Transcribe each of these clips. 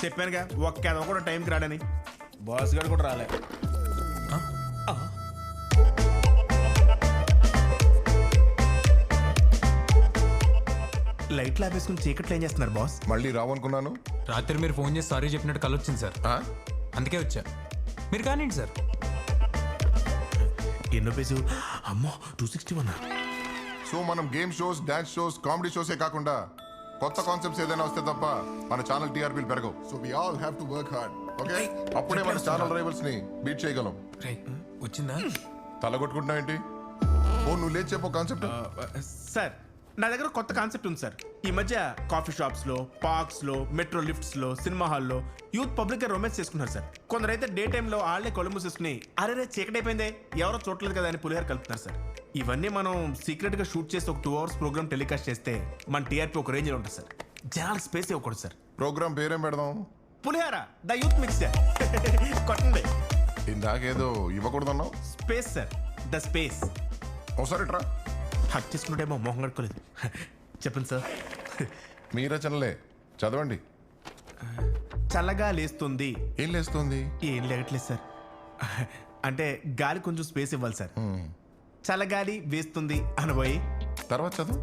చెప్పానుగా ఒక్క కూడా టైంకి రాడని. బాస్ గారు కూడా రాలే. లైట్లు ఆపేసుకుని చీకట్లు ఏం చేస్తున్నారు బాస్? మళ్ళీ రావనుకున్నాను. రాత్రి మీరు ఫోన్ చేసి సారీ చెప్పినట్టు కళ్ళు వచ్చింది సార్, అందుకే వచ్చా. మీరు కానివ్వండి సార్. ఎన్నో పేజు? అమ్మో 261. సో మనం game shows, dance shows, comedy షోసే కాకుండా కొత్త కాన్సెప్ట్స్ ఏదైనా వస్తే తప్ప మన ఛానల్ టీఆర్పీలు పెరగవు. So we all have to work hard. Okay, అప్పుడే మన ఛానల్ రైవల్స్ ని బీట్ చేయగలం. వచ్చిందా? తలగొట్టుకుంటున్నావు ఏంటి? ఓ నువ్వు లేచి చెప్పు కాన్సెప్ట్. సార్ నా దగ్గర కొత్త కాన్సెప్ట్ ఉంది సార్. ఈ మధ్య కాఫీ షాప్స్ లో, పార్క్స్ లో, మెట్రో లిఫ్ట్స్ లో, సినిమా హాల్లో యూత్ పబ్లిక్ గా రొమాన్స్ చేసుకున్నారు సార్. కొందరైతే డే టైమ్ లో ఆళ్లే కళ్ళు మూసేసుకుని అరే చీకటి అయిపోయిందే ఎవరో చూడలేదు కదా అని పులిహార కలుపుతున్నారు సార్. ఇవన్నీ మనం సీక్రెట్ గా షూట్ చేసి ఒక 2 hours ప్రోగ్రామ్ టెలికాస్ట్ చేస్తే మన టీఆర్పీ ఒక రేంజ్ లో ఉంటుంది సార్. జనాలకు స్పేస్ ఇవ్వకూడదు సార్. ప్రోగ్రామ్ పేరేం పెడదాం? Pulihora the youth mixture. కొట్టండి. ఇందాకేదో ఇవ్వకూడదన్నావు. Space sir, the space. ఒకసారి ట్రా. హక్ చేసుకుంటేమో మొహం కడుకోలేదు. చెప్పండి సార్. మీ రచనలే చదవండి. చల్లగా లేస్తుంది. ఏం లేస్తుంది? ఏం లేగట్లేదు సార్. అంటే గాలి కొంచెం స్పేస్ ఇవ్వాలి సార్. చల్లగాలి వేస్తుంది అనబోయి తర్వాత చదువు.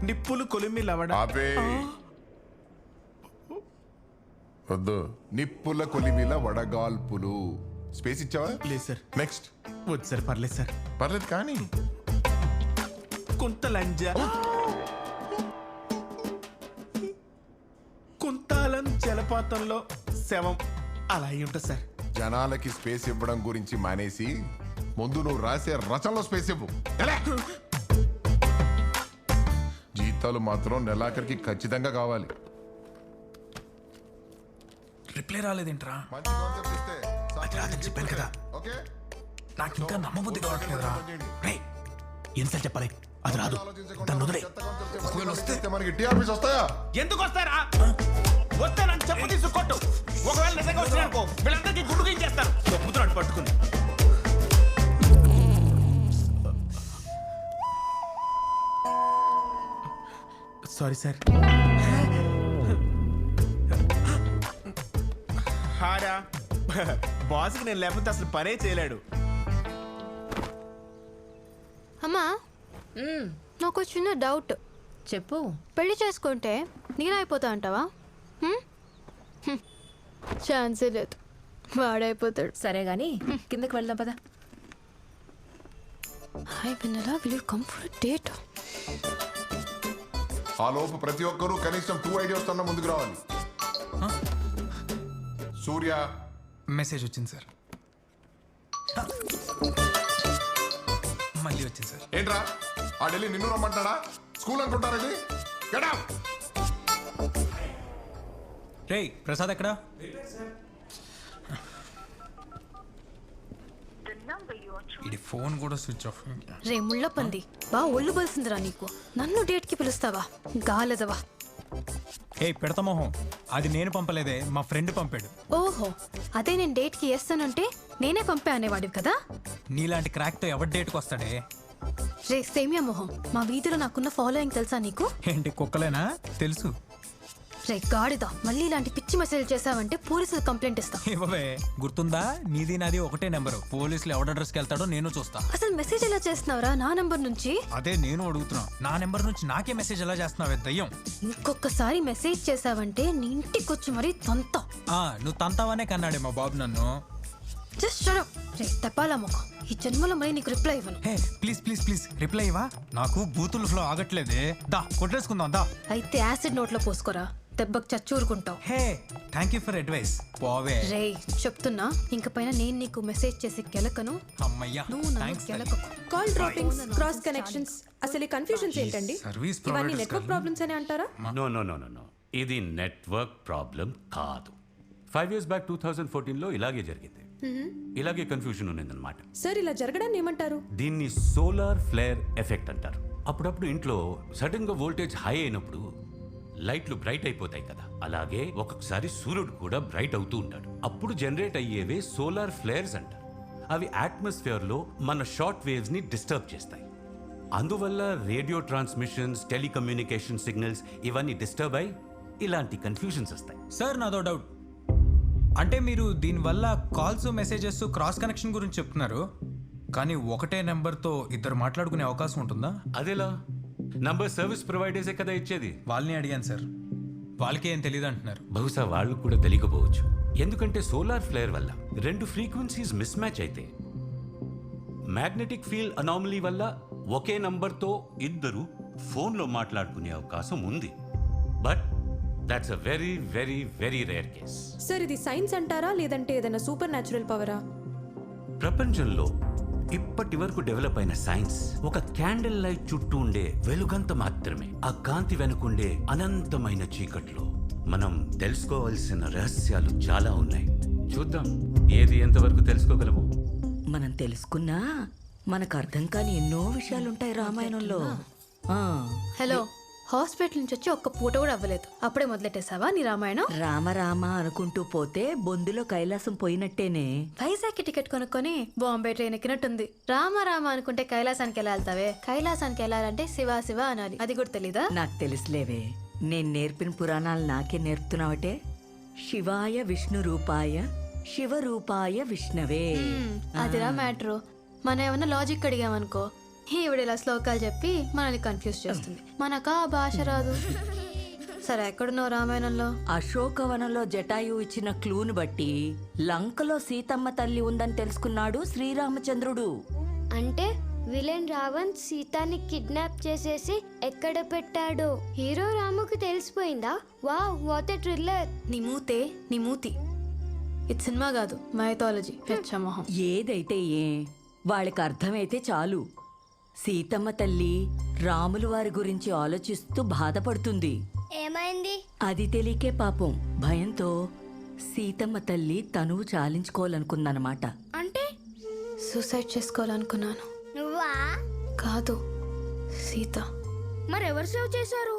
నిప్పులు కొలిమి లవడ. ఆపే. వద్దు. నిప్పుల కొలిమిల వడగాల్పులు. స్పేస్ ఇచ్చావా? లేదు సార్. నెక్స్ట్. వద్దు సార్, పర్లేదు సార్. పర్లేదు కానీ కుంతలంజ. కుంతాలం జలపాతంలో శవం అలా అయి ఉంటుంది సార్. జనాలకి స్పేస్ ఇవ్వడం గురించి మానేసి ముందు నువ్వు రాసే రచనలో స్పేస్ ఇవ్వు. ఎలా? జీతాలు మాత్రం నెలాఖరికి ఖచ్చితంగా కావాలి. రిప్లై రాలేదేంట్రా? మంచి కాన్సెప్ట్ ఇస్తే రాదని చెప్పాను కదా. ఓకే, నాకు ఇంకా నమ్మబుద్ధి కావట్లేదురా. ఎన్నిసార్లు చెప్పాలి? అది రాదు. దాన్ని వదిలే. మనకి టీఆర్పీస్ వస్తాయా? ఎందుకు వస్తారా? వస్తే నన్ను చెప్పు తీసుకొట్టు. ఒకవేళ నిజంగా వచ్చినానుకో వీళ్ళందరికీ గుడ్డు గీయించేస్తారు. చెప్పుతున్నాడు పట్టుకుని. Sorry sir. హారా బాస్కి నేను లేకపోతే అసలు పనే చేయలేడు. అమ్మా, నాకు చిన్న డౌట్. చెప్పు. పెళ్లి చేసుకుంటే నేను అయిపోతా అంటావా? ఛాన్సే లేదు, వాడైపోతాడు. సరే గాని కిందకి వెళ్దాం పదా. హాయ్ వెన్నెలా, will you come for date? ఆ లోపు ప్రతి ఒక్కరూ కనీసం 2 ఐడియాస్ తోనే ముందుకు రావాలి. సూర్య మెసేజ్ వచ్చింది సార్. మళ్ళీ వచ్చింది సార్. ఏంట్రా ఆ ఢిల్లీ నిన్ను రమ్మంటాడా? స్కూల్ అనుకుంటారండి. Get out. రేయ్ ప్రసాద్ ఎక్కడా? ఇది ఫోన్ కూడా స్విచ్ ఆఫ్. రే ముళ్ళ పంది, బా ఒళ్ళు బలిసిందిరా నీకు. నన్ను డేట్కి పిలుస్తావా గాలదవా? ఏ పెడతా మొహం, అది నేను పంపలేదే, మా ఫ్రెండ్ పంపాడు. ఓహో, అదే నేను డేట్కి వేస్తానంటే నేనే పంపే అనేవాడివి కదా. నీలాంటి క్రాక్తో ఎవరి డేట్కి వస్తాడే? రే సేమియా మొహం, మా వీధిలో నాకున్న ఫాలోయింగ్ తెలుసా నీకు? ఏంటి కుక్కలేనా? తెలుసు. రే గాడిదా, మళ్ళీ ఇలాంటి పిచ్చి మెసేజ్ చేసావంటే పోలీసులు కంప్లైంట్ ఇస్తా. ఇవ్వవే, గుర్తుందా? నీది నాది ఒకటే నెంబరు. పోలీసులు ఎవడ అడ్రస్కి వెళ్తాడో నేను చూస్తా. అసలు మెసేజ్ ఎలా చేస్తున్నావురా నా నంబర్ నుంచి? అదే నేను అడుగుతున్నా, నా నెంబర్ నుంచి నాకే మెసేజ్ ఎలా చేస్తున్నావే దయ్యం? ఇంకొకసారి మెసేజ్ చేసావంటే నీ ఇంటికి వచ్చి మరీ తంతా. నువ్వు తంతావనే కన్నాడే మా బాబు నన్ను. Just shut up. రే తపాలా మొక్క, ఈ జన్మలో మరి నీకు రిప్లై ఇవ్వను. Hey please please please reply ఇవ్వా. నాకు బూతుల ఫ్లో ఆగట్లేదే. దా కొట్టేసుకుందాం దా. అయితే యాసిడ్ నోట్లో పోసుకోరా, దెబ్బకు చచ్చూరుకుంటావు. Hey thank you for advice. పోవే. రే చెప్తున్నా, ఇంక పైన నేను నీకు మెసేజ్ చేసి కెలకను. అమ్మయ్యా నువ్వు నన్ను కెలకకు. కాల్ డ్రాపింగ్స్, క్రాస్ కనెక్షన్స్, అసలు ఈ కన్ఫ్యూజన్స్ ఏంటండి? సర్వీస్ ఇవన్నీ నెట్వర్క్ ప్రాబ్లమ్స్ అని అంటారా? నో, ఇది నెట్వర్క్ ప్రాబ్లం కాదు. 5 years బ్యాక్ 2014లో ఇలాగే జరిగింది. ఇలాగే కన్ఫ్యూజన్ ఉన్నదన్నమాట. సార్ ఇలా జరగడాన్ని ఏమంటారు? దీన్ని సోలార్ ఫ్లేర్ ఎఫెక్ట్ అంటారు. అప్పుడప్పుడు ఇంట్లో సడన్ గా వోల్టేజ్ హై అయినప్పుడు లైట్లు బ్రైట్ అయిపోతాయి కదా, అలాగే ఒక్కొక్కసారి సూర్యుడు కూడా బ్రైట్ అవుతూ ఉంటాడు. అప్పుడు జనరేట్ అయ్యేవే సోలార్ ఫ్లేర్స్ అంటారు. అవి అట్మాస్ఫియర్ లో మన షార్ట్ వేవ్స్ ని డిస్టర్బ్ చేస్తాయి. అందువల్ల రేడియో ట్రాన్స్మిషన్స్, టెలికమ్యూనికేషన్ సిగ్నల్స్ ఇవన్నీ డిస్టర్బ్ అయి ఇలాంటి కన్ఫ్యూజన్స్ వస్తాయి. సార్ నాదో డౌట్, అంటే మీరు దీనివల్ల కాల్స్ మెసేజెస్ క్రాస్ కనెక్షన్ గురించి చెప్తున్నారు, కానీ ఒకటే నెంబర్తో ఇద్దరు మాట్లాడుకునే అవకాశం ఉంటుందా? అదేలా? నంబర్ సర్వీస్ ప్రొవైడర్సే కదా ఇచ్చేది. వాళ్ళని అడిగాను సార్, వాళ్ళకి ఏం తెలియదు అంటున్నారు. బహుశా వాళ్ళు కూడా తెలియకపోవచ్చు. ఎందుకంటే సోలార్ ఫ్లేర్ వల్ల రెండు ఫ్రీక్వెన్సీస్ మిస్ మ్యాచ్ అయితే మ్యాగ్నెటిక్ ఫీల్డ్ అనామలీ వల్ల ఒకే నంబర్తో ఇద్దరు ఫోన్లో మాట్లాడుకునే అవకాశం ఉంది. But that's a very very very rare case. Sir ఇది సైన్స్ అంటారా లేదంటే ఏదైనా సూపర్ న్యాచురల్ పవరా? ప్రపంచంలో ఇప్పటి వరకు డెవలప్ అయిన సైన్స్ ఒక క్యాండిల్ లైట్ చుట్టూ ఉండే వెలుగంత మాత్రమే. ఆ కాంతి వెనుకుండే అనంతమైన చీకట్లో మనం తెలుసుకోవాల్సిన రహస్యాలు చాలా ఉన్నాయి. చూద్దాం ఏది ఎంతవరకు తెలుసుకోగలము. మనం తెలుసుకున్నా మనకు అర్థం కాని ఎన్నో విషయాలుంటాయి రామాయణంలో. ఆ, హలో, హాస్పిటల్ నుంచి వచ్చి ఒక్క పూట కూడా అవ్వలేదు, అప్పుడే మొదలెట్టేసావా నీ రామాయణం? రామ రామ అనుకుంటూ పోతే బొందులో కైలాసం పోయినట్టేనే. వైజాగ్కి టికెట్ కొనుక్కొని బాంబే ట్రైన్ ఎక్కినట్టుంది. రామ రామ అనుకుంటే కైలాసానికి ఎలా వెళ్తావే? కైలాసానికి వెళ్ళాలంటే శివ శివ అనాలి, అది కూడా తెలీదా? నాకు తెలుసులేవే, నేను నేర్పిన పురాణాలు నాకే నేర్పుతున్నావటే. శివాయ విష్ణు రూపాయ శివరూపాయ విష్ణవే. అదిరా మ్యాటరు. మనం ఏమన్నా లాజిక్ అడిగామనుకో, ఈవిడ ఇలా శ్లోకాలు చెప్పి మనల్ని కన్ఫ్యూజ్ చేస్తుంది. మనకా ఆ భాష రాదు. సరే, ఎక్కడున్నావు రామాయణంలో? అశోకవనంలో జటాయు ఇచ్చిన క్లూను బట్టి లంకలో సీతమ్మ తల్లి ఉందని తెలుసుకున్నాడు శ్రీరామచంద్రుడు. అంటే విలన్ రావణ్ సీతాని కిడ్నాప్ చేసేసి ఎక్కడ పెట్టాడో హీరో రాముకి తెలిసిపోయిందా? Wow, what a thriller. నీ మూతే, నీ మూతి. ఇది సినిమా కాదు, మైథాలజీ. పెచ్చమొహం. ఏదైతే ఏ, వాళ్ళకి అర్థమైతే చాలు. సీతమ్మ తల్లి రాములు వారి గురించి ఆలోచిస్తూ బాధపడుతుంది. ఏమైంది? అది తెలియకే పాపం భయంతో సీతమ్మ తల్లి తనువు చాలించుకోవాలనుకుందనమాట. అంటే సూసైడ్ చేసుకోవాలనుకున్నాను. నువ్వా? కాదు, సీత. మరెవరు సేవ్ చేశారు?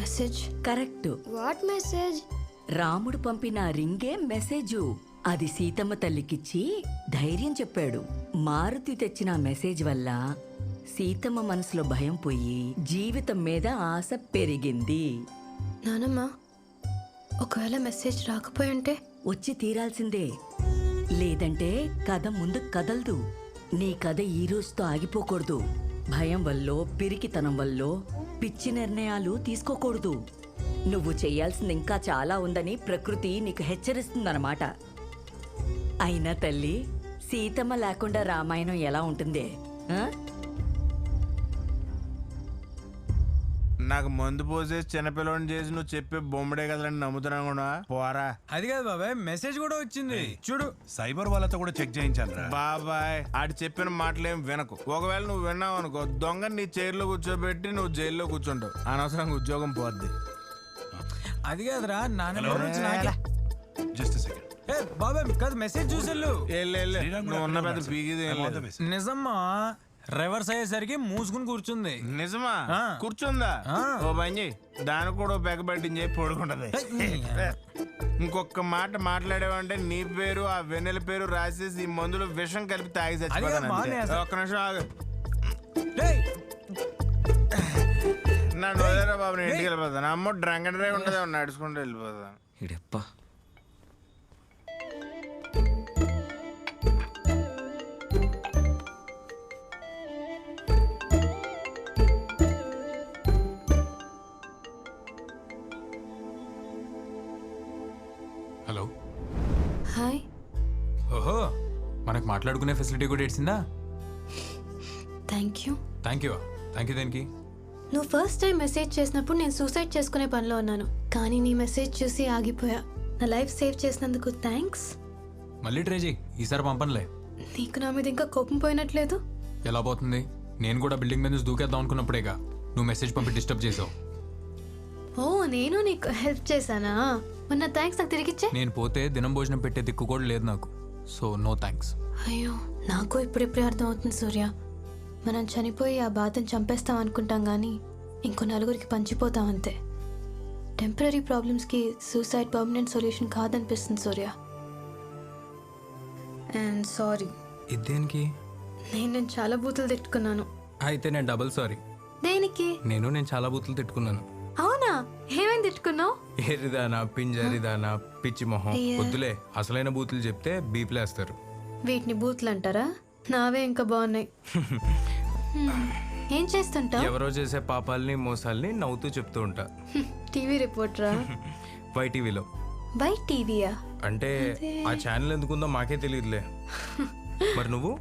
మెసేజ్. కరెక్ట్. What message? రాముడు పంపిన రింగే మెసేజు. అది సీతమ్మ తల్లికిచ్చి ధైర్యం చెప్పాడు. మారుతి తెచ్చిన మెసేజ్ వల్ల సీతమ్మ మనసులో భయం పోయి జీవితం మీద ఆశ పెరిగింది. నానమ్మ, ఒకవేళ మెసేజ్ రాకపోయి ఉంటే? వచ్చి తీరాల్సిందే, లేదంటే కథ ముందు కదలదు. నీ కథ ఈ రోజుతో ఆగిపోకూడదు. భయం వల్లో పిరికితనం వల్లో పిచ్చి నిర్ణయాలు తీసుకోకూడదు. నువ్వు చేయాల్సింది ఇంకా చాలా ఉందని ప్రకృతి నీకు హెచ్చరిస్తుందన్నమాట. అయినా తల్లి, సీతమ్మ లేకుండా రామాయణం ఎలా ఉంటుంది? ఆ? నాకు మందు పోసేసి చిన్నపిల్లని చేసి నువ్వు చెప్పే బొమ్మడే కదలని నమ్ముతున్నా కూడా పోరా. అది కాదు బాబాయ్, మెసేజ్ కూడా వచ్చింది చూడు. సైబర్ వాళ్ళతో కూడా చెక్ చేయించాలి. బాబాయ్ ఆడు చెప్పిన మాటలేం వినకు. ఒకవేళ నువ్వు విన్నావు అనుకో, దొంగ నీ చైర్లో కూర్చోబెట్టి నువ్వు జైల్లో కూర్చుంటావు. అనవసరంగా ఉద్యోగం పోద్ది. అది కాదురా, నాన్న గురించి నాకే. Just second. ఏ బాబాయ్, కాదు మెసేజ్ చూసేళ్ళు. నువ్వు ఉన్న పెద్ద పీకిది ఏం లేదు. నిజమ్మా, రివర్స్ అయ్యేసరికి మూసుకుని కూర్చుంది. నిజమా? ఆ. కూర్చుందా? ఆ. ఓ పని చెయ్యి, దానికి కూడా ఓ పెగ పట్టించి పడుకుంటది. ఇంకొక మాట మాట్లాడేవంటే నీ పేరు ఆ వెన్నెల పేరు రాసేసి ఈ మందులో విషం కలిపి తాగి చచ్చిపోతాను. ఒక్క నిమిషం ఆగు. నన్ను వదిలేరా బాబు, నేను ఇంటికి వెళ్ళిపోతాను. అమ్మ డ్రంక్ అండ్ డ్రైవ్ ఉంటుంది, నడుచుకుంటూ వెళ్ళిపోతాను. ఇడప్పా. హలో. హాయ్. ఓహో, మనకు మాట్లాడుకునే ఫెసిలిటీ కూడా ఇచ్చిందా? Thank you. Thank you. Thank you దేనికి? నువ్వు ఫస్ట్ టైం మెసేజ్ చేసినప్పుడు నేను సూసైడ్ చేసుకునే పనిలో ఉన్నాను, కానీ నీ మెసేజ్ చూసి ఆగిపోయా. నా లైఫ్ సేవ్ చేసినందుకు థ్యాంక్స్. మళ్ళీ ట్రై చేయి, ఈసారి పంపనులే. నీకు నా మీద ఇంకా కోపం పోయినట్లేదు? ఎలా పోతుంది? నేను కూడా బిల్డింగ్ మీద నుంచి దూకేద్దాం అనుకున్నప్పుడేగా నువ్వు మెసేజ్ పంపి డిస్టర్బ్ చేసావు. ఓ, నేను నీకు హెల్ప్ చేశానా? మొన్న థ్యాంక్స్ నాకు తిరిగిచ్చే. నేను పోతే దినం భోజనం పెట్టే దిక్కు కూడా లేదు నాకు, సో నో థ్యాంక్స్. అయ్యో, నాకు ఇప్పుడిప్పుడే అర్థం అవుతుంది సూర్య. మనం చనిపోయి ఆ బాధను చంపేస్తాం అనుకుంటాం, కానీ ఇంకో నలుగురికి పంచిపోతాం అంతే. టెంపరీ ప్రాబ్లమ్స్కి సూసైడ్ పర్మనెంట్ సొల్యూషన్ కాదనిపిస్తుంది సూర్య. And sorry. ఇదేనికి? నేను చాలా బూతులు తిట్టుకున్నాను. అయితే నేను డబుల్ సారీ. దేనికి? నేను చాలా బూతులు తిట్టుకున్నాను. అవునా? ఏమైంది తిట్టుకున్నావు? ఎరిదానా పింజరిదానా పిచ్చి మొహం అయ్యా. వద్దులే, అసలైన బూతులు చెప్తే బీప్లేస్తారు. వీటిని బూత్లు అంటారా? నావే ఇంకా బాగున్నాయి. ఏం చేస్తుంటావు? ఎవరో చేసే పాపాలని మోసాల్ని నవ్వుతూ చెప్తూ ఉంటా. టీవీ రిపోర్టరా? వైటీవీలో. బై టీవీయా? అంటే ఆ ఛానల్ ఎందుకుందో మాకే తెలియదులే. మరి నువ్వు?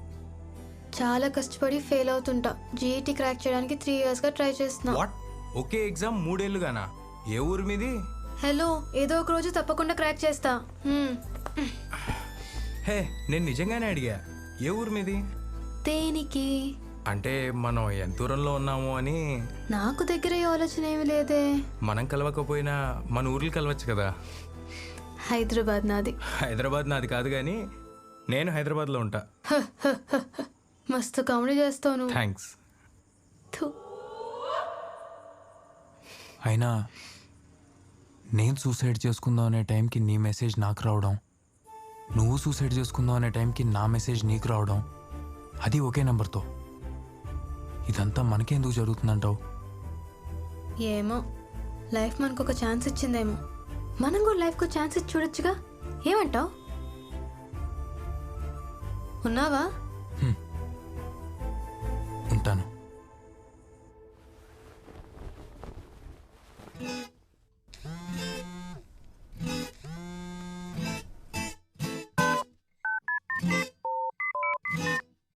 చాలా కష్టపడి ఫెయిల్ అవుతుంటా. జీఈటీ క్రాక్ చేయడానికి 3 years గా ట్రై చేస్తున్నా. వాట్? Okay exam 3 ఏళ్ళుగానా? ఏ ఊరు మీది? హలో, ఏదో ఒక రోజు తప్పకుండా క్రాక్ చేస్తా. హే, నేను నిజంగానే అడిగా, ఏ ఊరు మీది? దేనికి? అంటే మనం ఎంత దూరంలో ఉన్నాము అని. నాకు దగ్గర ఏ ఆలోచన ఏమి లేదే. మనం కలవకపోయినా మన ఊర్లు కలవచ్చు కదా. హైదరాబాద్ నాది. హైదరాబాద్ నాది కాదు కానీ నేను హైదరాబాద్లో ఉంటా. మస్తు కామెడీ చేస్తావు నువ్వు. థ్యాంక్స్. థు. అయినా నేను సూసైడ్ చేసుకుందాం అనే టైంకి నీ మెసేజ్ నాకు రావడం, నువ్వు సూసైడ్ చేసుకుందాం అనే టైంకి నా మెసేజ్ నీకు రావడం, అది ఒకే నెంబర్తో. ఇదంతా మనకెందుకు జరుగుతుందంటావు? ఏమో, లైఫ్ మనకు ఒక ఛాన్స్ ఇచ్చిందేమో. మనం కూడా లైఫ్కు ఛాన్స్ ఇచ్చి చూడొచ్చుగా. ఏమంటావు? ఉన్నావా?